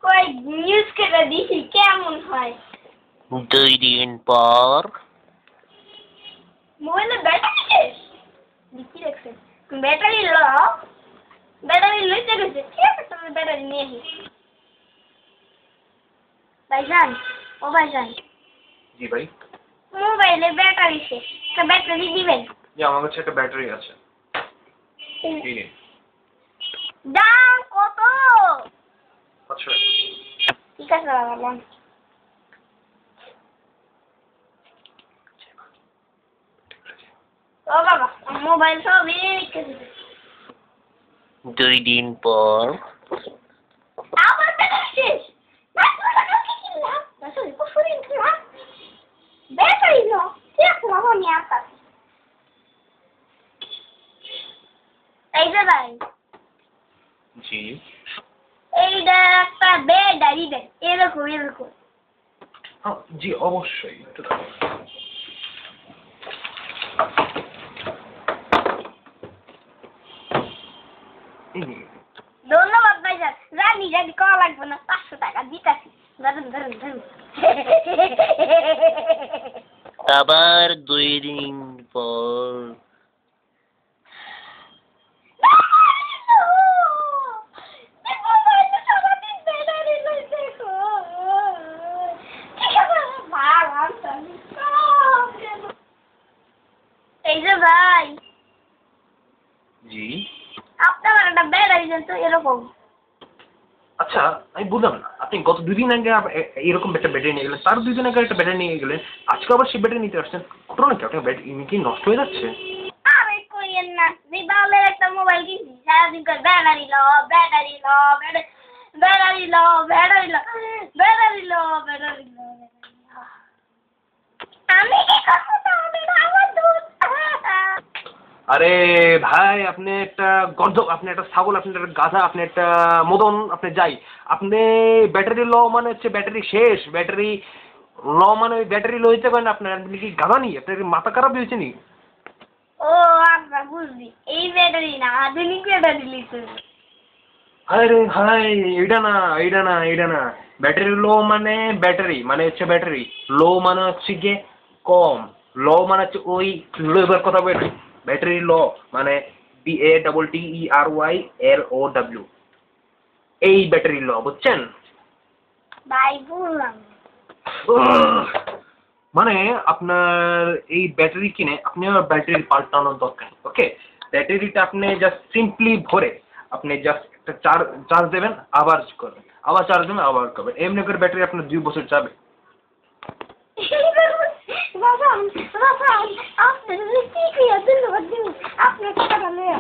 কই নিউজ কেটে দিছি কেমন হয় 2 দিন পর মোবাইলে ব্যাটারি শেষ দেখি দেখছেন ব্যাটারি লইতে গেছে ঠিক আছে তুমি ব্যাটারি নিয়ে এসে ভাইজান ও ভাইজান জি ভাই মোবাইলে ব্যাটারি শেষ তা ব্যাটারি দিবেন জি আমার কাছে একটা ব্যাটারি আছে এই নিন দাম কত আচ্ছা ঠিক আছে বাবা লন ও বাবা মোবাইল সব রেখে দিবে 2 দিন পর আবার ব্যাটারি শেষ ব্যাটারি নো ঠিক না নিয়ে আসা এই যে ভাই জি এইটা একটা ব্যাটারি দেন এরকম জি অবশ্যই একটু দাঁড়ান। এই নিন। ধন্যবাদ ভাইজান জানি করা লাগবে না 500 টাকা দিতাছি ধরুন আবার 2 দিন পর এই যে ভাই জি আপনার একটা ব্যাটারি দেন তো এরকম আচ্ছা আমি বুঝলাম না আপনি গত 2 দিন আগে এরকম একটা ব্যাটারি নিয়ে গেলেন তার 2 দিন আগে একটা ব্যাটারি নিয়ে গেলেন আজকে আবার সেই ব্যাটারি নিতে আসছেন ঘটনা কি আপনার ব্যাটারি কি নষ্ট হয়ে যাচ্ছে আরে কইেন না রিবাউলের একটা মোবাইল কিনছি সারাদিন করে ব্যাটারি লো আমি কি করতে আমার দুধ আরে ভাই আপনি একটা গর্ধব আপনি একটা ছাগল আপনি একটা গাধা আপনি একটা মদন আপনি যাই আপনি ব্যাটারি ল মানে হচ্ছে ব্যাটারি শেষ ব্যাটারি ল মানে ওই ব্যাটারি লো হইতে পারেন আপনার আপনি কি গাধা নি আপনার কি মাথা খারাপ হয়েছে নি ও আচ্ছা বুঝলি এই ব্যাটারি না আধুনিক ব্যাটারি লিখতে আরে ভাই এটা না ব্যাটারি লো মানে ব্যাটারি মানে হচ্ছে ব্যাটারি লো মানে হচ্ছে গিয়ে কম লো মানে হচ্ছে ওই লোয়ের কথা বলি ব্যাটারি লো মানে BATTERYLOW এই ব্যাটারি লো বুঝছেন ভাই বললাম মানে আপনার এই ব্যাটারি কিনে আপনি ব্যাটারি পাল্টানোর দরকার ওকে ব্যাটারিটা আপনি জাস্ট সিম্পলি ভরে আপনি জাস্ট একটা চার্জ দেবেন আবার করবেন আবার চার্জ দেবেন আবার করবেন এমনি করে ব্যাটারি আপনার 2 বছর যাবে আপনি কি ধন্যবাদ দিন আপনার টাকা নিয়ে